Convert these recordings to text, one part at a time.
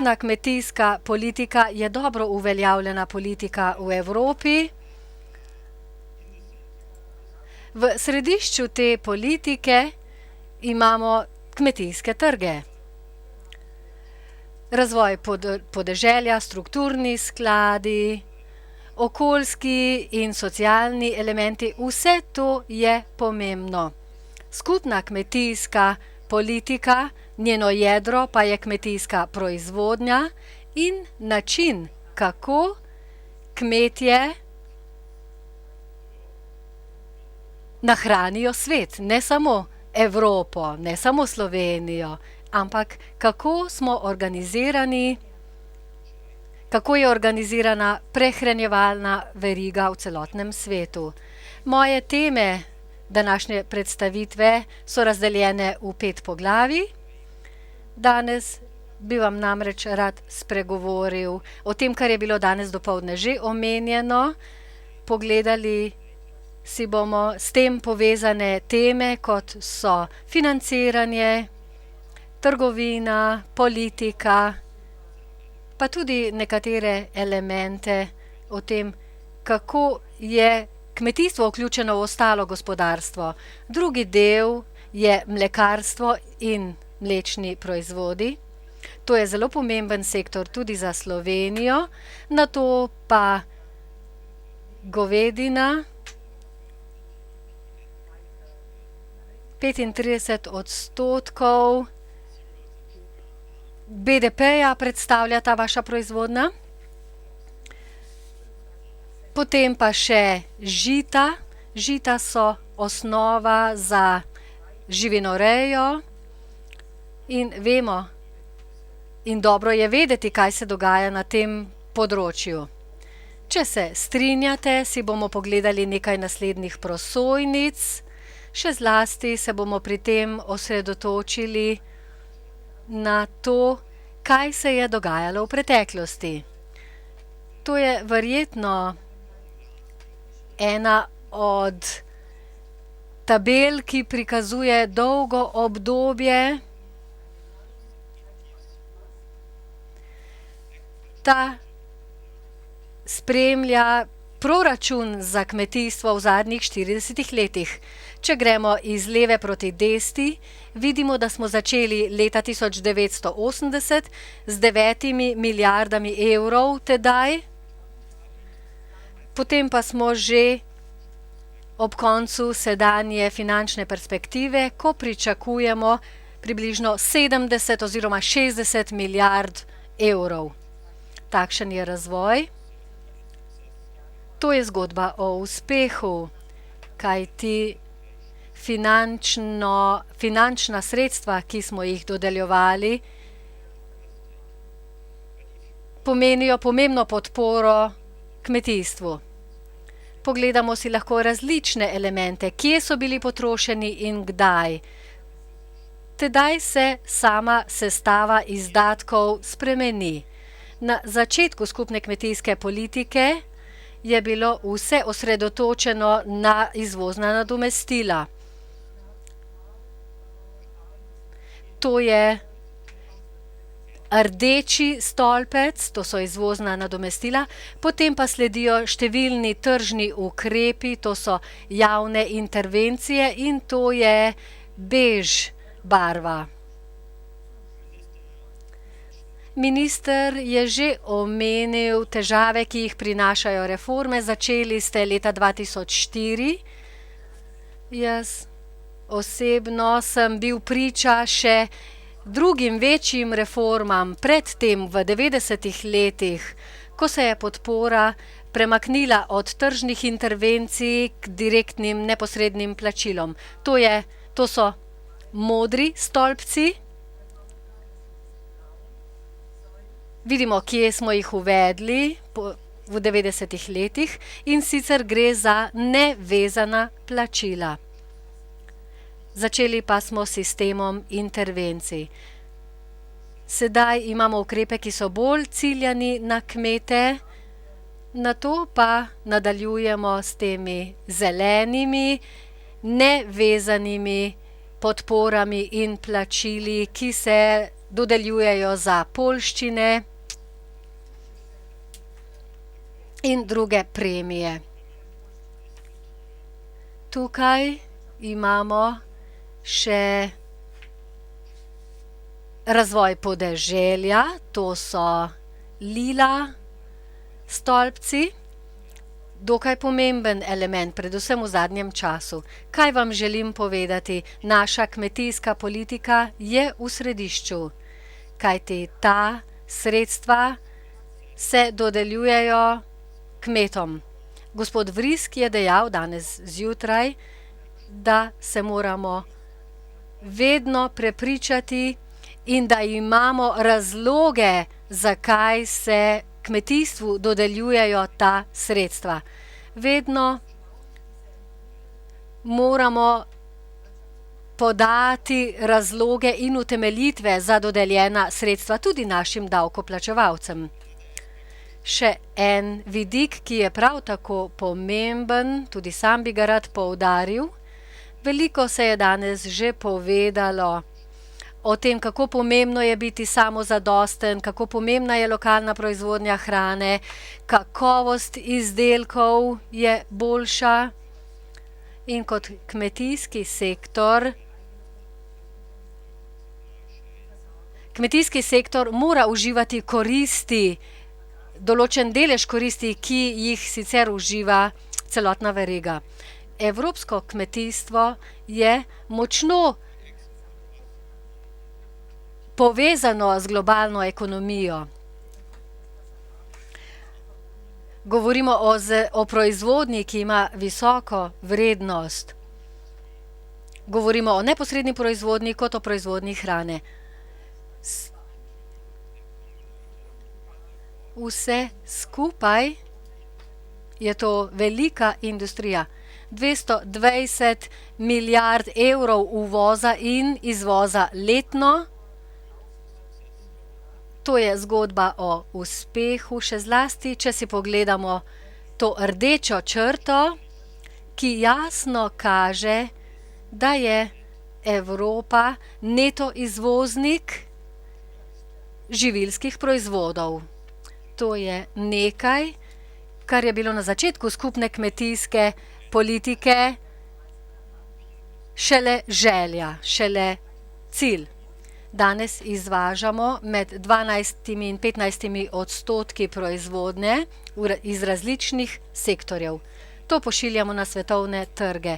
Skupna kmetijska politika je dobro uveljavljena politika v Evropi. V središču te politike imamo kmetijske trge. Razvoj podeželja, strukturni skladi, okoljski in socialni elementi, vse to je pomembno. Skupna kmetijska politika, njeno jedro pa je kmetijska proizvodnja in način, kako kmetje nahranijo svet, ne samo Evropo, ne samo Slovenijo, ampak kako smo organizirani, kako je organizirana prehranjevalna veriga v celotnem svetu. Moje teme današnje predstavitve so razdeljene v 5 poglavij. Danes bi vam namreč rad spregovoril o tem, kar je bilo danes dopoldne že omenjeno. Pogledali si bomo s tem povezane teme, kot so financiranje, trgovina, politika, pa tudi nekatere elemente o tem, kako je kmetijstvo vključeno v ostalo gospodarstvo. Drugi del je mlekarstvo in mlečni proizvodi. To je zelo pomemben sektor tudi za Slovenijo. Nato pa govedina, 35% BDP-ja predstavlja ta vaša proizvodnja. Potem pa še žita. Žita so osnova za živinorejo in vemo in dobro je vedeti, kaj se dogaja na tem področju. Če se strinjate, si bomo pogledali nekaj naslednjih prosojnic. Še zlasti se bomo pri tem osredotočili na to, kaj se je dogajalo v preteklosti. To je verjetno ena od tabel, ki prikazuje dolgo obdobje. Ta spremlja proračun za kmetijstvo v zadnjih 40 letih. Če gremo iz leve proti desni, vidimo, da smo začeli leta 1980 z 9 milijardami evrov tedaj. Potem pa smo že ob koncu sedanje finančne perspektive, ko pričakujemo približno 70 oziroma 60 milijard evrov. Takšen je razvoj. To je zgodba o uspehu, kajti finančna sredstva, ki smo jih dodeljevali, pomenijo pomembno podporo kmetijstvu. Pogledamo si lahko različne elemente, kje so bili potrošeni in kdaj. Tedaj se sama sestava izdatkov spremeni. Na začetku skupne kmetijske politike je bilo vse osredotočeno na izvozna nadomestila. To je rdeči stolpec, to so izvozna nadomestila, potem pa sledijo številni tržni ukrepi, to so javne intervencije in to je bež barva. Minister je že omenil težave, ki jih prinašajo reforme. Začeli ste leta 2004. Jaz osebno sem bil priča še drugim večjim reformam predtem v 90-ih letih, ko se je podpora premaknila od tržnih intervencij k direktnim neposrednim plačilom. To so modri stolpci. Vidimo, kje smo jih uvedli v 90-ih letih in sicer gre za nevezana plačila. Začeli pa smo s sistemom intervencij. Sedaj imamo ukrepe, ki so bolj ciljani na kmete, nato pa nadaljujemo s temi zelenimi, nevezanimi podporami in plačili, ki se dodeljujejo za poljščine in druge premije. Tukaj imamo še razvoj podeželja, to so lila stolpci, dokaj pomemben element, predvsem v zadnjem času. Kaj vam želim povedati? Naša kmetijska politika je v središču, kajti ta sredstva se dodeljujejo kmetom. Gospod Vrisk je dejal danes zjutraj, da se moramo vedno prepričati in da imamo razloge, zakaj se kmetijstvu dodeljujejo ta sredstva. Vedno moramo podati razloge in utemeljitve za dodeljena sredstva tudi našim davkoplačevalcem. Še en vidik, ki je prav tako pomemben, tudi sam bi ga rad poudaril. Veliko se je danes že povedalo o tem, kako pomembno je biti samozadosten, kako pomembna je lokalna proizvodnja hrane, kakovost izdelkov je boljša in kot kmetijski sektor mora uživati koristi, določen delež koristi, ki jih sicer uživa celotna veriga. Evropsko kmetijstvo je močno povezano z globalno ekonomijo. Govorimo o proizvodnji, ki ima visoko vrednost. Govorimo o neposredni proizvodnji kot o proizvodnji hrane. Vse skupaj je to velika industrija. 220 milijard evrov uvoza in izvoza letno. To je zgodba o uspehu, še zlasti, če si pogledamo to rdečo črto, ki jasno kaže, da je Evropa neto izvoznik živilskih proizvodov. To je nekaj, kar je bilo na začetku skupne kmetijske politike šele želja, šele cilj. Danes izvažamo med 12 in 15 odstotki proizvodnje iz različnih sektorjev. To pošiljamo na svetovne trge.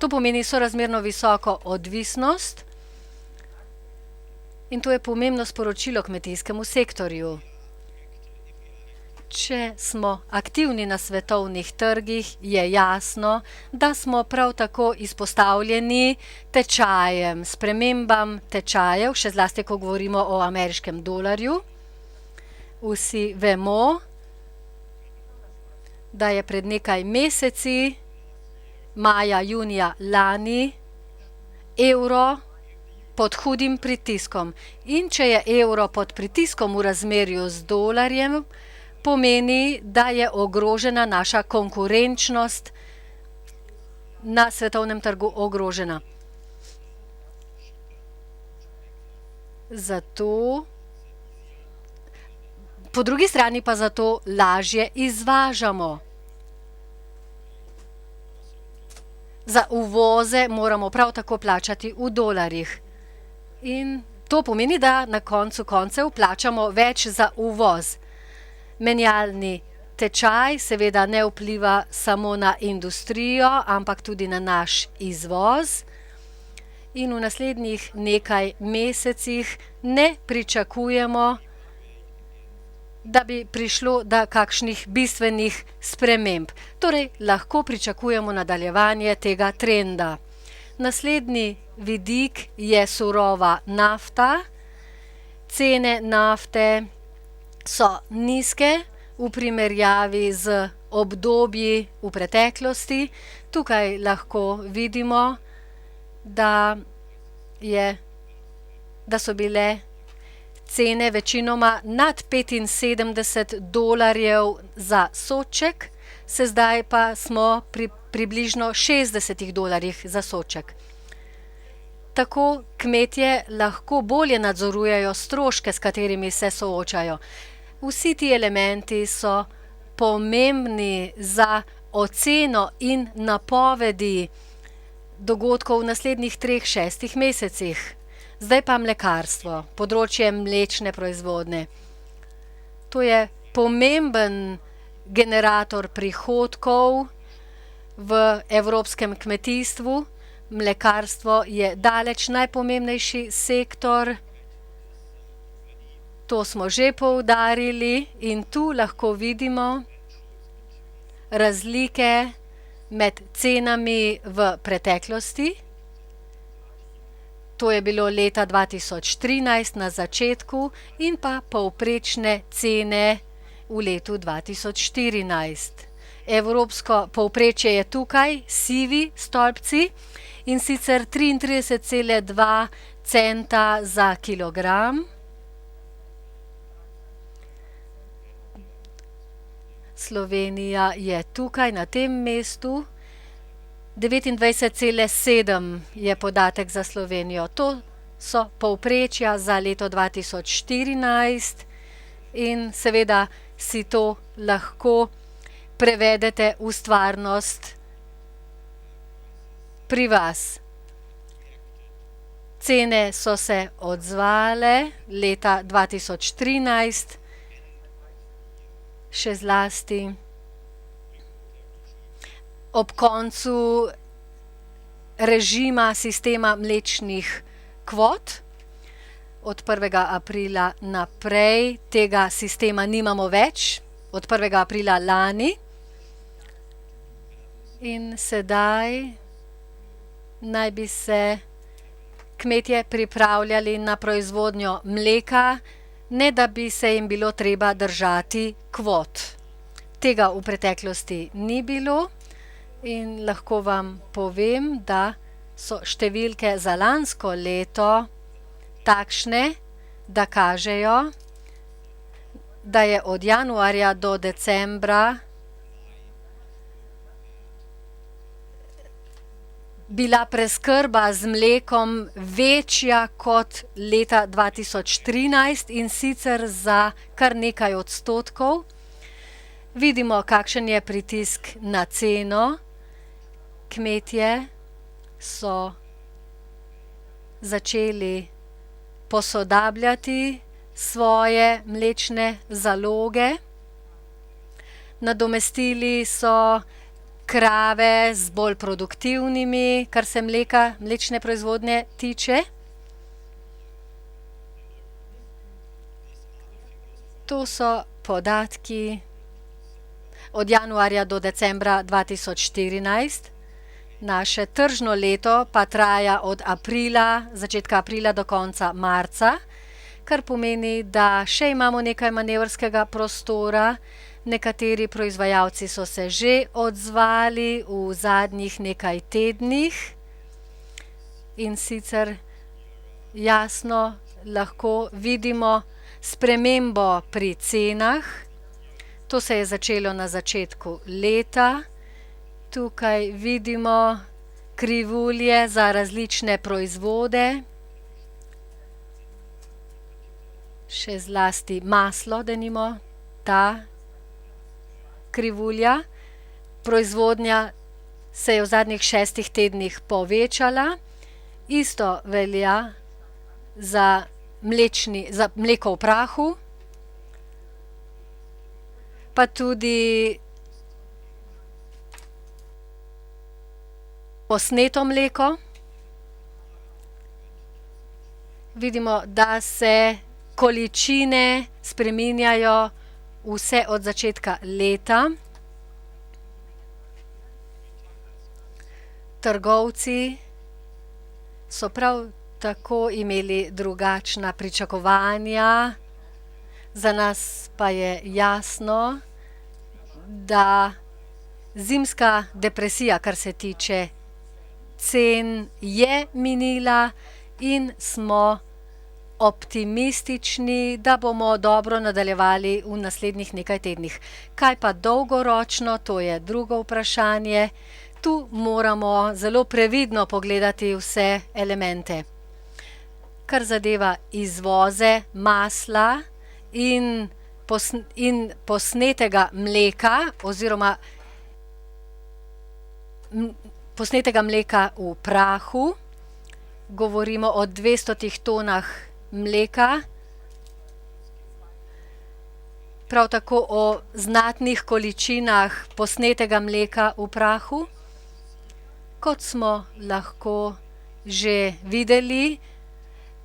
To pomeni sorazmerno visoko odvisnost in to je pomembno sporočilo kmetijskemu sektorju. Če smo aktivni na svetovnih trgih, je jasno, da smo prav tako izpostavljeni tečajem, spremembam tečajev, še zlasti, ko govorimo o ameriškem dolarju. Vsi vemo, da je pred nekaj meseci, maja, junija lani, evro pod hudim pritiskom. In če je evro pod pritiskom v razmerju z dolarjem, pomeni, da je ogrožena naša konkurenčnost na svetovnem trgu ogrožena. Zato, po drugi strani pa zato lažje izvažamo. Za uvoze moramo prav tako plačati v dolarjih. In to pomeni, da na koncu koncev plačamo več za uvoz. Menjalni tečaj seveda ne vpliva samo na industrijo, ampak tudi na naš izvoz. In v naslednjih nekaj mesecih ne pričakujemo, da bi prišlo do kakšnih bistvenih sprememb. Torej, lahko pričakujemo nadaljevanje tega trenda. Naslednji vidik je surova nafta. Cene nafte so nizke v primerjavi z obdobji v preteklosti. Tukaj lahko vidimo, da so bile cene večinoma nad 75 dolarjev za sodček, zdaj pa smo pri približno 60 dolarjih za sodček. Tako kmetje lahko bolje nadzorujejo stroške, s katerimi se soočajo. Vsi ti elementi so pomembni za oceno in napovedi dogodkov v naslednjih 3-6 mesecih. Zdaj pa mlekarstvo, področje mlečne proizvodnje. To je pomemben generator prihodkov v evropskem kmetijstvu. Mlekarstvo je daleč najpomembnejši sektor. To smo že poudarili in tu lahko vidimo razlike med cenami v preteklosti. To je bilo leta 2013 na začetku in pa povprečne cene v letu 2014. Evropsko povprečje je tukaj, sivi stolpci, in sicer 33,2 centa za kilogram. Slovenija je tukaj na tem mestu. 29,7 je podatek za Slovenijo. To so povprečja za leto 2014 in seveda si to lahko prevedete v stvarnost pri vas. Cene so se odzvale leta 2013, še zlasti ob koncu režima sistema mlečnih kvot. Od 1. aprila naprej tega sistema nimamo več, od 1. aprila lani. In sedaj naj bi se kmetje pripravljali na proizvodnjo mleka, ne da bi se jim bilo treba držati kvot. Tega v preteklosti ni bilo in lahko vam povem, da so številke za lansko leto takšne, da kažejo, da je od januarja do decembra bila preskrba z mlekom večja kot leta 2013 in sicer za kar nekaj odstotkov. Vidimo, kakšen je pritisk na ceno. Kmetje so začeli posodabljati svoje mlečne zaloge. Nadomestili so krave z bolj produktivnimi, kar se mlečne proizvodnje tiče. To so podatki od januarja do decembra 2014. Naše tržno leto pa traja od začetka aprila do konca marca, kar pomeni, da še imamo nekaj manevrskega prostora. Nekateri proizvajalci so se že odzvali v zadnjih nekaj tednih in sicer jasno lahko vidimo spremembo pri cenah. To se je začelo na začetku leta. Tukaj vidimo krivulje za različne proizvode, še zlasti maslo, denimo, ta krivulja. Proizvodnja se je v zadnjih 6 tednih povečala. Isto velja za mleko v prahu, pa tudi posneto mleko. Vidimo, da se količine spreminjajo vse od začetka leta. Trgovci so prav tako imeli drugačna pričakovanja. Za nas pa je jasno, da zimska depresija, kar se tiče cen, je minila in smo optimistični, da bomo dobro nadaljevali v naslednjih nekaj tednih. Kaj pa dolgoročno, to je drugo vprašanje. Tu moramo zelo previdno pogledati vse elemente. Kar zadeva izvoze masla in posnetega mleka oziroma posnetega mleka v prahu. Govorimo o 200 tonah mleka. Prav tako o znatnih količinah posnetega mleka v prahu. Kot smo lahko že videli,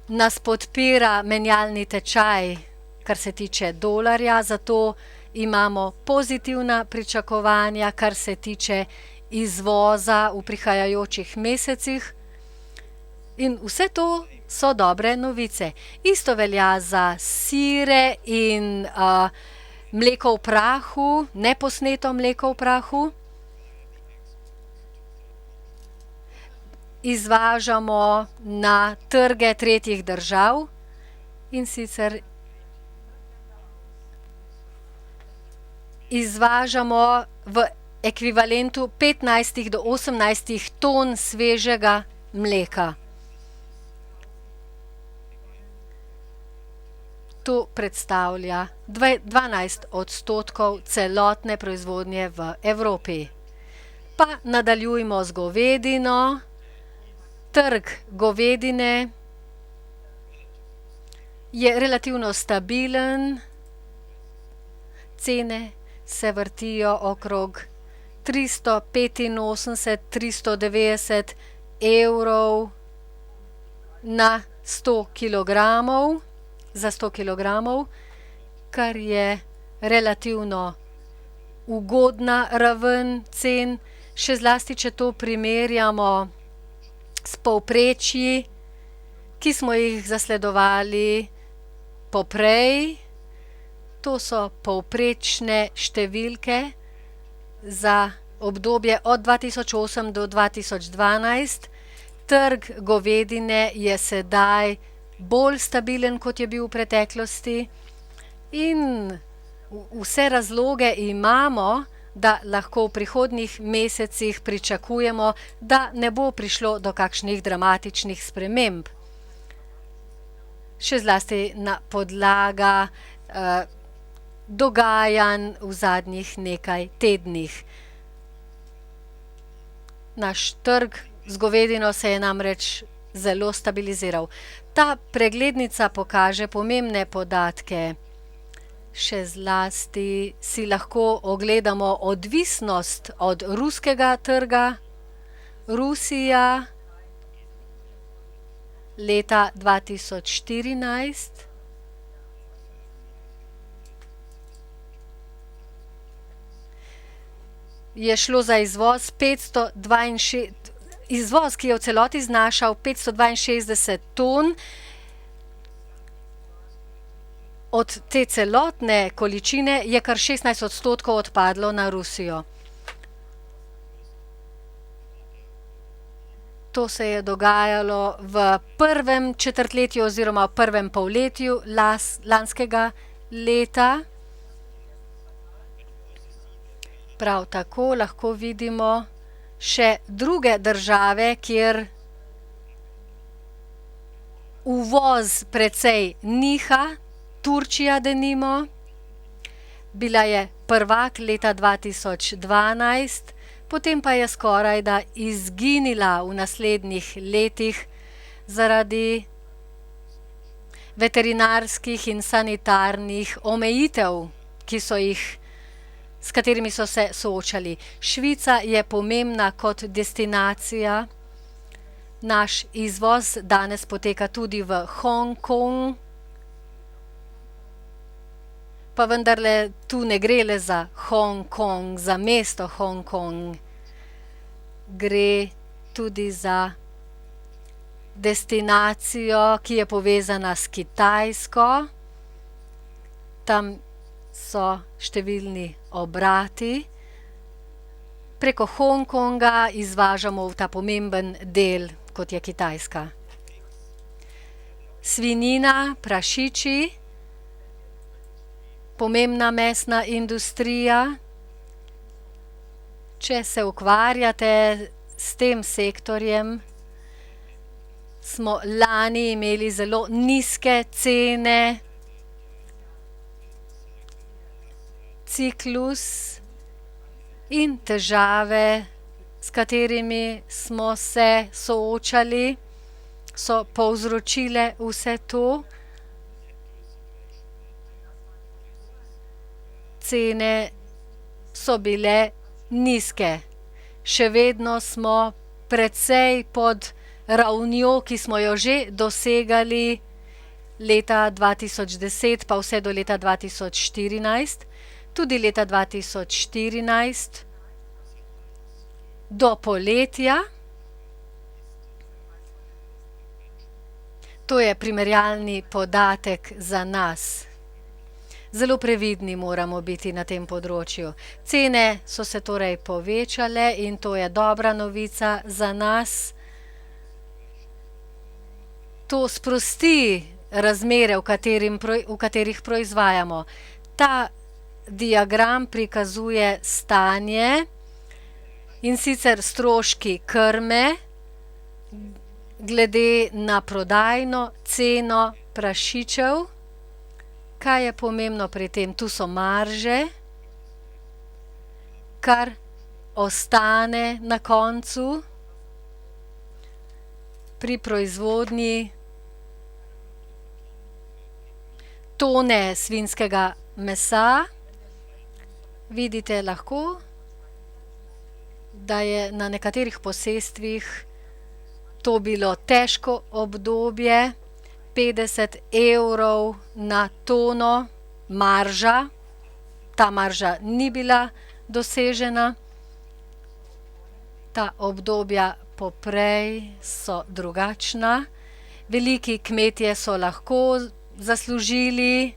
nas podpira menjalni tečaj, kar se tiče dolarja, zato imamo pozitivna pričakovanja, kar se tiče izvoza v prihajajočih mesecih. In vse to so dobre novice. Isto velja za sire in mleko v prahu, neposneto mleko v prahu. Izvažamo na trge tretjih držav, in sicer izvažamo v ekvivalentu 15 do 18 ton svežega mleka. To predstavlja 12% celotne proizvodnje v Evropi. Pa nadaljujmo z govedino. Trg govedine je relativno stabilen. Cene se vrtijo okrog 385–390 evrov na 100 kilogramov, za 100 kilogramov, kar je relativno ugodna raven cen, še zlasti, če to primerjamo s povprečji, ki smo jih zasledovali poprej. To so povprečne številke za obdobje od 2008 do 2012. Trg govedine je sedaj bolj stabilen, kot je bil v preteklosti, in vse razloge imamo, da lahko v prihodnjih mesecih pričakujemo, da ne bo prišlo do kakšnih dramatičnih sprememb. Še zlasti na podlaga dogajanj v zadnjih nekaj tednih. Naš trg z govedino se je namreč zelo stabiliziral. Ta preglednica pokaže pomembne podatke. Še zlasti si lahko ogledamo odvisnost od ruskega trga. Rusija leta 2014 je šlo za izvoz 562, izvoz, ki je v celoti znašal 562 ton. Od te celotne količine je kar 16% odpadlo na Rusijo. To se je dogajalo v prvem četrtletju oziroma v prvem polletju lanskega leta. Prav tako lahko vidimo še druge države, kjer uvoz precej niha. Turčija denimo, bila je prvak leta 2012, potem pa je skorajda izginila v naslednjih letih zaradi veterinarskih in sanitarnih omejitev, s katerimi so se soočali. Švica je pomembna kot destinacija. Naš izvoz danes poteka tudi v Hongkong, pa vendarle tu ne gre le za Hongkong, za mesto Hongkong. Gre tudi za destinacijo, ki je povezana s Kitajsko. Tam so številni obrati. Preko Hongkonga izvažamo v ta pomemben del, kot je Kitajska. Svinjina, prašiči, pomembna mesna industrija. Če se ukvarjate s tem sektorjem, smo lani imeli zelo nizke cene, ciklus in težave, s katerimi smo se soočali, so povzročile vse to. Cene so bile nizke. Še vedno smo precej pod ravnjo, ki smo jo že dosegali leta 2010 pa vse do leta 2014. Tudi leta 2014 do poletja. To je primerjalni podatek za nas. Zelo previdni moramo biti na tem področju. Cene so se torej povečale in to je dobra novica za nas. To sprosti razmere, v katerih proizvajamo. Ta diagram prikazuje stanje, in sicer stroški krme glede na prodajno ceno prašičev. Kaj je pomembno pri tem? Tu so marže, kar ostane na koncu pri proizvodnji tone svinjskega mesa. Vidite lahko, da je na nekaterih posestvih to bilo težko obdobje. 50 evrov na tono marža. Ta marža ni bila dosežena. Ta obdobja poprej so drugačna. Veliki kmetje so lahko zaslužili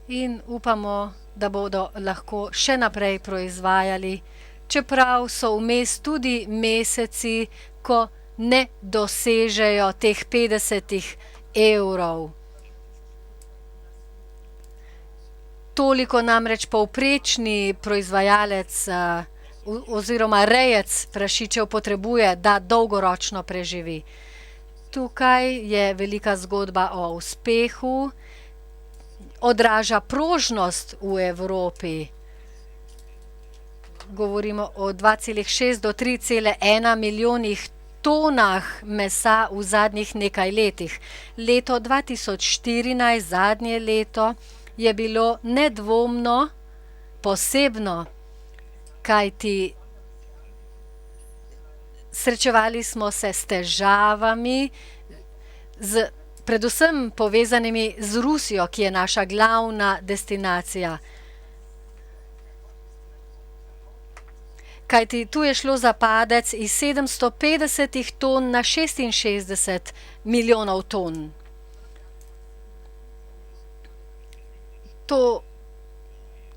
in upamo, da bodo lahko še naprej proizvajali, čeprav so vmes tudi meseci, ko ne dosežejo teh 50 evrov. Toliko namreč povprečni proizvajalec oziroma rejec prašičev potrebuje, da dolgoročno preživi. Tukaj je velika zgodba o uspehu, odraža prožnost v Evropi. Govorimo o 2,6 do 3,1 milijonih tonah mesa v zadnjih nekaj letih. Leto 2014, zadnje leto, je bilo nedvomno posebno, kajti srečevali smo se s težavami, predvsem povezanimi z Rusijo, ki je naša glavna destinacija. Kajti tu je šlo za padec iz 750 ton na 66 milijonov ton.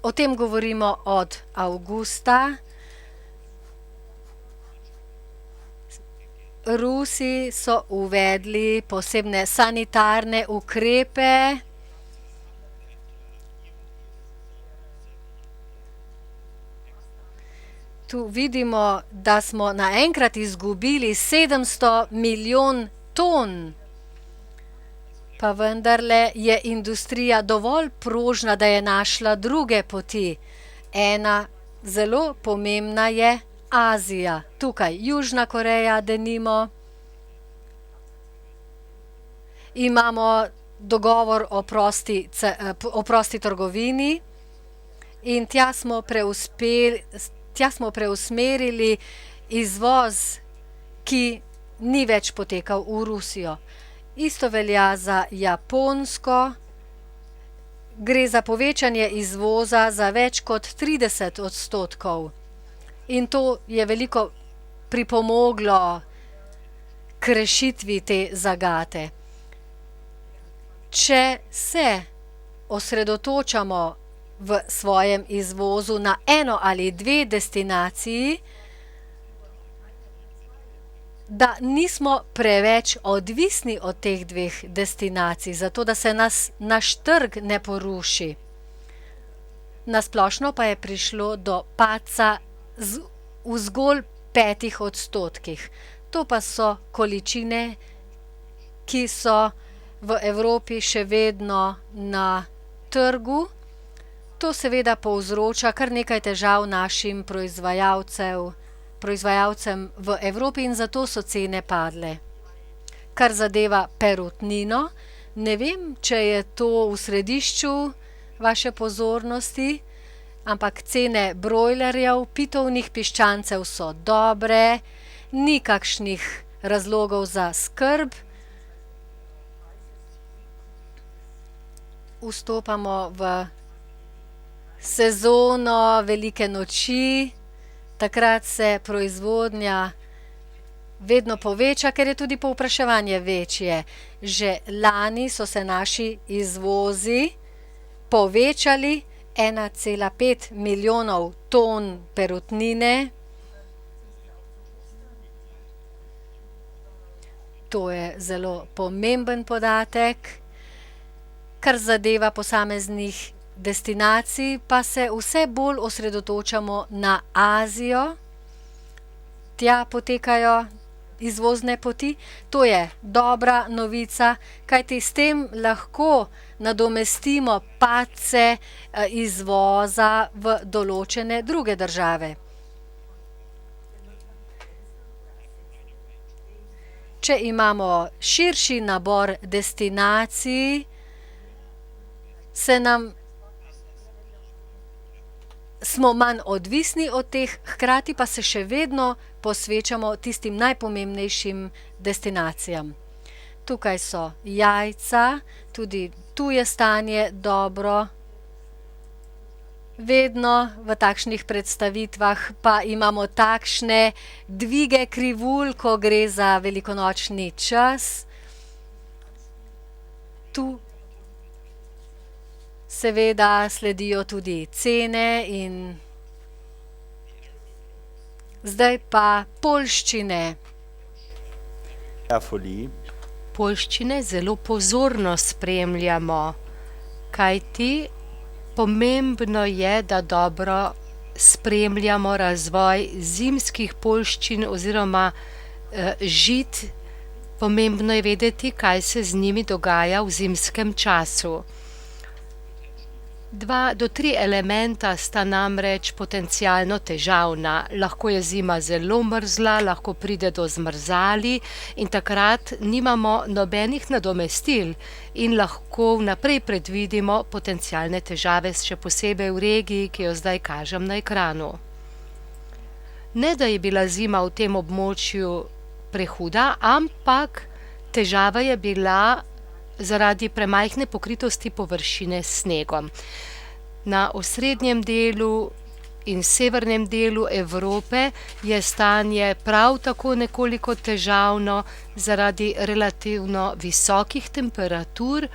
O tem govorimo od avgusta. Rusi so uvedli posebne sanitarne ukrepe. Tu vidimo, da smo naenkrat izgubili 700 milijon ton. Pa vendarle je industrija dovolj prožna, da je našla druge poti. Ena zelo pomembna je Azija. Tukaj Južna Koreja, denimo. Imamo dogovor o prosti trgovini in tja smo preusmerili izvoz, ki ni več potekal v Rusijo. Isto velja za Japonsko. Gre za povečanje izvoza za več kot 30%. In to je veliko pripomoglo k rešitvi te zagate. Če se osredotočamo v svojem izvozu na eno ali dve destinaciji, da nismo preveč odvisni od teh dveh destinacij, zato da se naš trg ne poruši. Na splošno pa je prišlo do padca v zgolj 5%. To pa so količine, ki so v Evropi še vedno na trgu. To seveda povzroča kar nekaj težav našim proizvajalcem v Evropi in zato so cene padle. Kar zadeva perutnino, ne vem, če je to v središču vaše pozornosti, ampak cene brojlerjev, pitovnih piščancev so dobre, ni kakšnih razlogov za skrb. Vstopamo v sezono velike noči, takrat se proizvodnja vedno poveča, ker je tudi povpraševanje večje. Že lani so se naši izvozi povečali 1,5 milijonov ton perutnine. To je zelo pomemben podatek. Kar zadeva posameznih destinacij, pa se vse bolj osredotočamo na Azijo. Tja potekajo izvozne poti. To je dobra novica, kajti s tem lahko nadomestimo padce izvoza v določene druge države. Če imamo širši nabor destinacij, smo manj odvisni od teh, hkrati pa se še vedno posvečamo tistim najpomembnejšim destinacijam. Tukaj so jajca, tudi tu je stanje dobro. Vedno v takšnih predstavitvah pa imamo takšne dvige krivulj, ko gre za velikonočni čas. Tu seveda sledijo tudi cene in zdaj pa poljščine. Poljščine zelo pozorno spremljamo, kajti pomembno je, da dobro spremljamo razvoj zimskih poljščin oziroma žit. Pomembno je vedeti, kaj se z njimi dogaja v zimskem času. 2 do 3 elementa sta namreč potencialno težavna. Lahko je zima zelo mrzla, lahko pride do zmrzali in takrat nimamo nobenih nadomestil in lahko vnaprej predvidimo potencialne težave, še posebej v regiji, ki jo zdaj kažem na ekranu. Ne, da je bila zima v tem območju prehuda, ampak težava je bila zaradi premajhne pokritosti površine s snegom. Na osrednjem delu in severnem delu Evrope je stanje prav tako nekoliko težavno zaradi relativno visokih temperatur,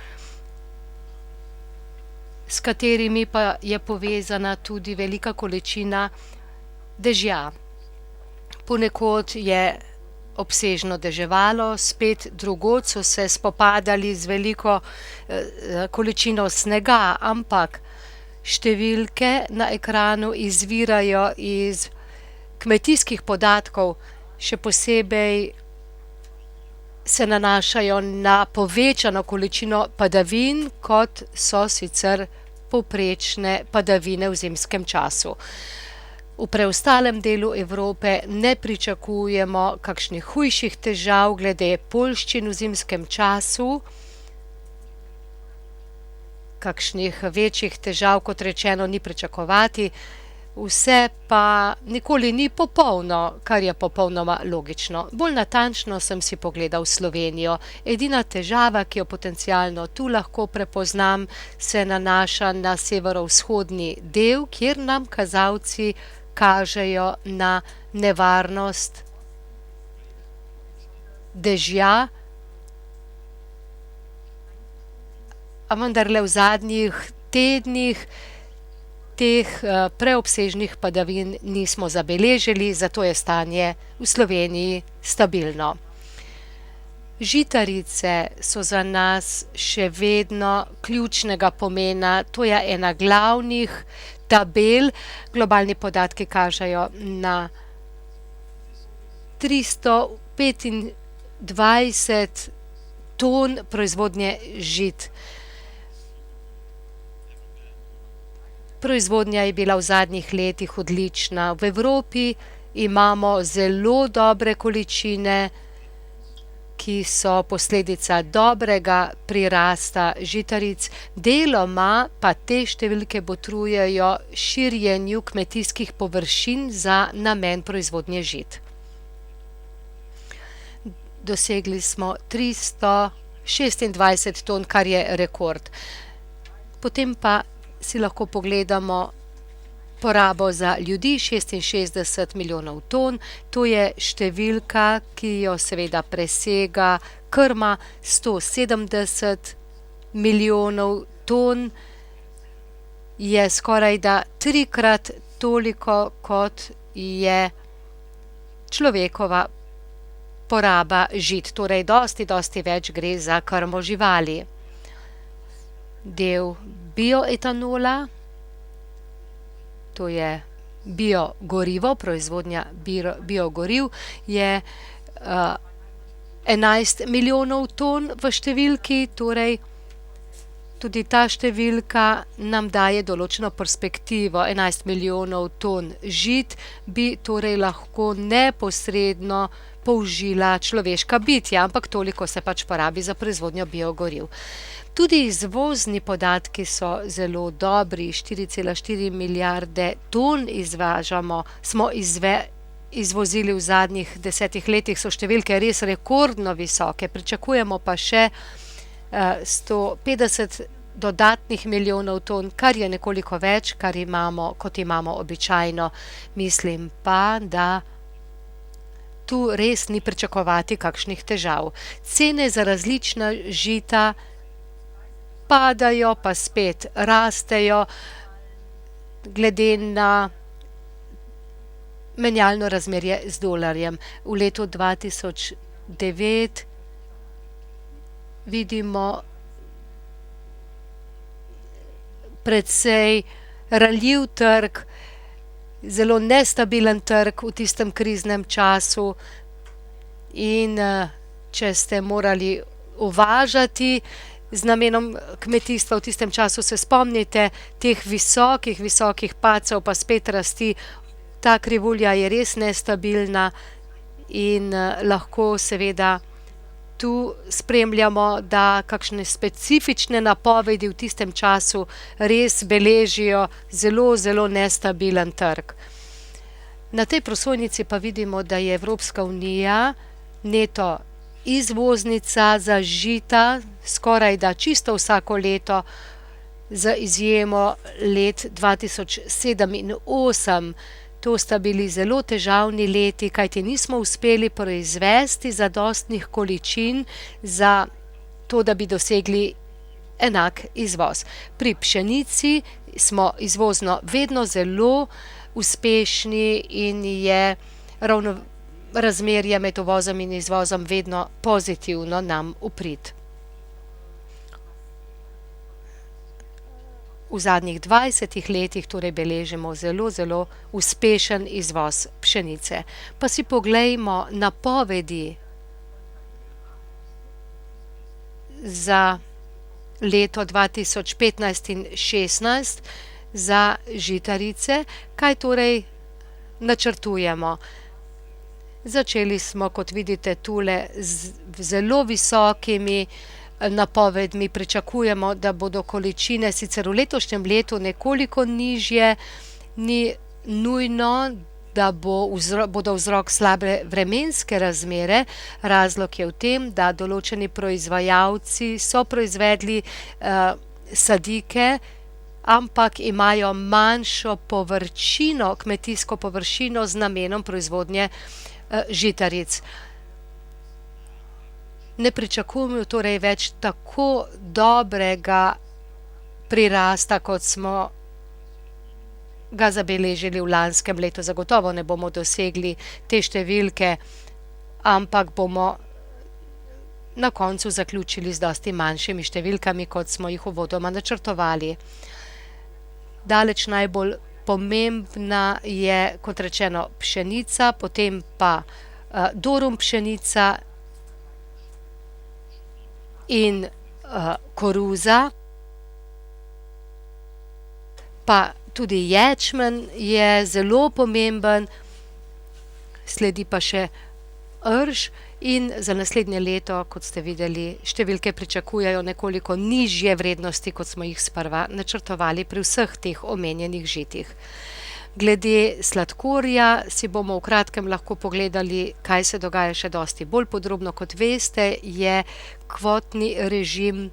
s katerimi pa je povezana tudi velika količina dežja. Ponekod je obsežno deževalo, spet drugod so se spopadali z veliko količino snega, ampak številke na ekranu izvirajo iz kmetijskih podatkov, še posebej se nanašajo na povečano količino padavin, kot so sicer povprečne padavine v zimskem času. V preostalem delu Evrope ne pričakujemo kakšnih hujših težav glede poljščin v zimskem času. Kakšnih večjih težav, kot rečeno, ni pričakovati. Vse pa nikoli ni popolno, kar je popolnoma logično. Bolj natančno sem si pogledal Slovenijo. Edina težava, ki jo potencialno tu lahko prepoznam, se nanaša na severovzhodni del, kjer nam kazalci kažejo na nevarnost dežja, a vendarle v zadnjih tednih teh preobsežnih padavin nismo zabeležili, zato je stanje v Sloveniji stabilno. Žitarice so za nas še vedno ključnega pomena, to je ena glavnih tabel. Globalni podatki kažejo na 325 ton proizvodnje žit. Proizvodnja je bila v zadnjih letih odlična. V Evropi imamo zelo dobre količine, ki so posledica dobrega prirasta žitaric, deloma pa te številke botrujejo širjenju kmetijskih površin za namen proizvodnje žit. Dosegli smo 326 ton, kar je rekord. Potem pa si lahko pogledamo porabo za ljudi, 66 milijonov ton. To je številka, ki jo seveda presega krma, 170 milijonov ton, je skorajda 3-krat toliko, kot je človekova poraba žit. Torej dosti več gre za krmo živali. Del bioetanola, to je biogorivo, proizvodnja biogoriv, je 11 milijonov ton v številki, torej tudi ta številka nam daje določeno perspektivo. 11 milijonov ton žit bi torej lahko neposredno použila človeška bitja, ampak toliko se pač porabi za proizvodnjo biogoriv. Tudi izvozni podatki so zelo dobri, 4,4 milijarde ton smo izvozili v zadnjih 10 letih, so številke res rekordno visoke, pričakujemo pa še 150 dodatnih milijonov ton, kar je nekoliko več, kot imamo običajno. Mislim pa, da tu res ni pričakovati kakšnih težav. Cene za različna žita padajo, pa spet rastejo, glede na menjalno razmerje z dolarjem. V letu 2009 vidimo precej ranljiv trg, zelo nestabilen trg v tistem kriznem času, in če ste morali uvažati z namenom kmetijstva v tistem času, se spomnite teh visokih padcev pa spet rasti. Ta krivulja je res nestabilna in lahko seveda tu spremljamo, da kakšne specifične napovedi v tistem času res beležijo zelo nestabilen trg. Na tej prosojnici pa vidimo, da je Evropska unija neto izvoznica za žita skorajda čisto vsako leto, z izjemo let 2007 in 2008. To sta bili zelo težavni leti, kajti nismo uspeli proizvesti zadostnih količin za to, da bi dosegli enak izvoz. Pri pšenici smo izvozno vedno zelo uspešni in je razmerje med uvozom in izvozom vedno pozitivno nam v prid. V zadnjih 20 letih torej beležimo zelo uspešen izvoz pšenice. Pa si poglejmo napovedi za leto 2015 in 2016 za žitarice. Kaj torej načrtujemo? Začeli smo, kot vidite tule, z zelo visokimi napovedmi. Pričakujemo, da bodo količine sicer v letošnjem letu nekoliko nižje, ni nujno, da bodo vzrok slabe vremenske razmere. Razlog je v tem, da določeni proizvajalci so proizvedli sadike, ampak imajo manjšo površino, kmetijsko površino z namenom proizvodnje žitaric. Ne pričakujemo torej več tako dobrega prirasta, kot smo ga zabeležili v lanskem letu. Zagotovo ne bomo dosegli te številke, ampak bomo na koncu zaključili z dosti manjšimi številkami, kot smo jih uvodoma načrtovali. Daleč najbolj pomembna je, kot rečeno, pšenica, potem pa durum pšenica in koruza, pa tudi ječmen je zelo pomemben, sledi pa še rž in za naslednje leto, kot ste videli, številke pričakujejo nekoliko nižje vrednosti, kot smo jih sprva načrtovali pri vseh teh omenjenih žitih. Glede sladkorja si bomo v kratkem lahko pogledali, kaj se dogaja še dosti bolj podrobno. Kot veste, je kvotni režim,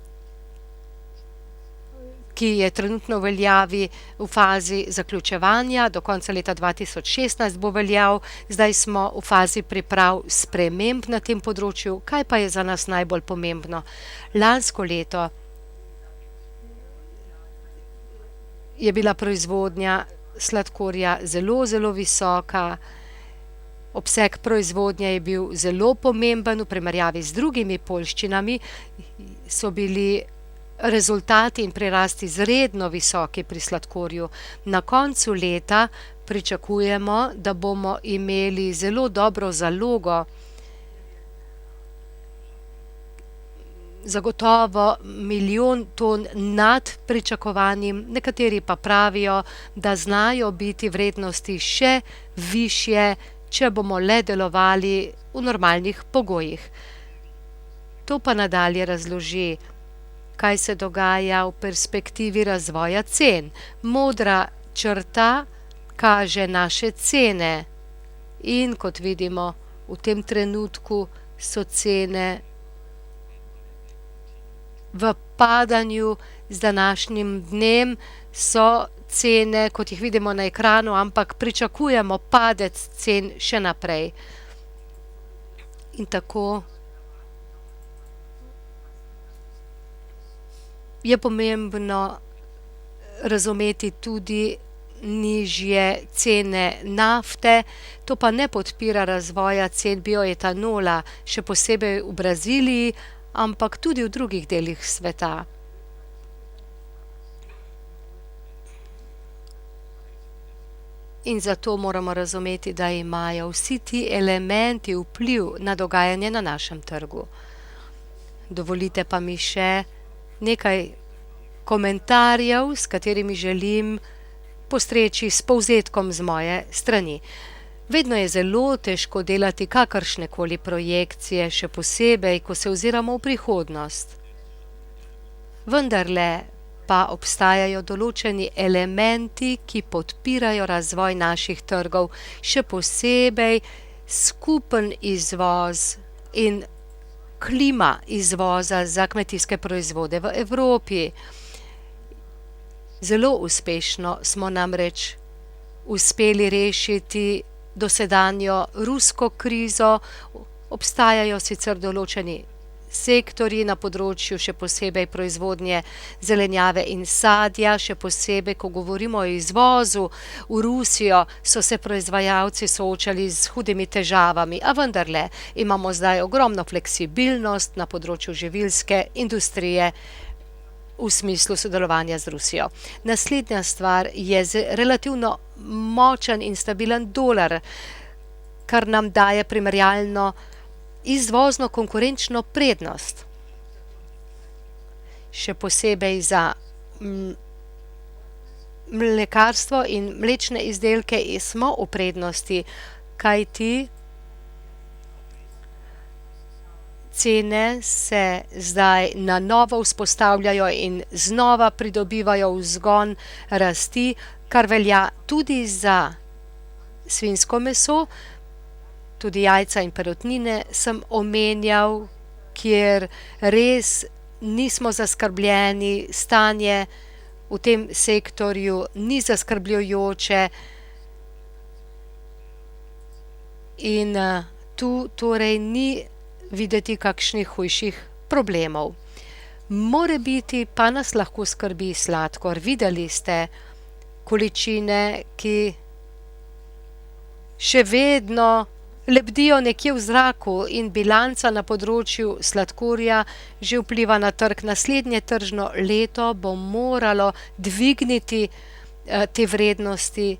ki je trenutno v veljavi, v fazi zaključevanja, do konca leta 2016 bo veljal, zdaj smo v fazi priprav sprememb na tem področju. Kaj pa je za nas najbolj pomembno? Lansko leto je bila proizvodnja sladkorja zelo, zelo visoka, obseg proizvodnje je bil zelo pomemben, v primerjavi z drugimi poljščinami so bili rezultati in prirasti izredno visoki pri sladkorju. Na koncu leta pričakujemo, da bomo imeli zelo dobro zalogo, zagotovo 1 milijon ton nad pričakovanim, nekateri pa pravijo, da znajo biti vrednosti še višje, če bomo le delovali v normalnih pogojih. To pa nadalje razloži, kaj se dogaja v perspektivi razvoja cen. Modra črta kaže naše cene in kot vidimo, v tem trenutku so cene v padanju. Z današnjim dnem so cene, kot jih vidimo na ekranu, ampak pričakujemo padec cen še naprej. In tako je pomembno razumeti tudi nižje cene nafte, to pa ne podpira razvoja cen bioetanola, še posebej v Braziliji, ampak tudi v drugih delih sveta. In zato moramo razumeti, da imajo vsi ti elementi vpliv na dogajanje na našem trgu. Dovolite pa mi še nekaj komentarjev, s katerimi želim postreči s povzetkom z moje strani. Vedno je zelo težko delati kakršnekoli projekcije, še posebej, ko se oziramo v prihodnost. Vendarle pa obstajajo določeni elementi, ki podpirajo razvoj naših trgov, še posebej skupen izvoz in klima izvoza za kmetijske proizvode v Evropi. Zelo uspešno smo namreč uspeli rešiti dosedanjo rusko krizo. Obstajajo sicer določeni sektorji na področju še posebej proizvodnje zelenjave in sadja, še posebej, ko govorimo o izvozu v Rusijo, so se proizvajalci soočali z hudimi težavami, a vendarle imamo zdaj ogromno fleksibilnost na področju živilske industrije v smislu sodelovanja z Rusijo. Naslednja stvar je relativno močen in stabilen dolar, kar nam daje primerjalno izvozno konkurenčno prednost. Še posebej za mlekarstvo in mlečne izdelke smo v prednosti, kajti cene se zdaj na novo vzpostavljajo in znova pridobivajo vzgon rasti, kar velja tudi za svinjsko meso. Tudi jajca in perutnine sem omenjal, kjer res nismo zaskrbljeni, stanje v tem sektorju ni zaskrbljujoče in tu torej ni videti kakšnih hujših problemov. Morebiti pa nas lahko skrbi sladkor. Videli ste količine, ki še vedno lebdijo nekje v zraku in bilanca na področju sladkorja že vpliva na trg. Naslednje tržno leto bo moralo dvigniti te vrednosti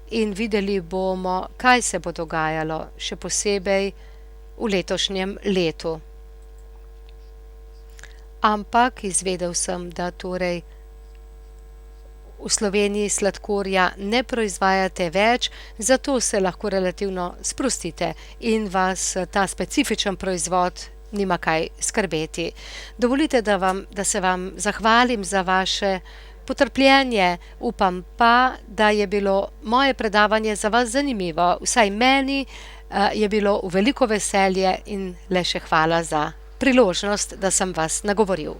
in videli bomo, kaj se bo dogajalo, še posebej v letošnjem letu. Ampak izvedel sem, da torej v Sloveniji sladkorja ne proizvajate več, zato se lahko relativno sprostite in vas ta specifičen proizvod nima kaj skrbeti. Dovolite, da se vam zahvalim za vaše potrpljenje, upam pa, da je bilo moje predavanje za vas zanimivo. Vsaj meni je bilo v veliko veselje in le še hvala za priložnost, da sem vas nagovoril.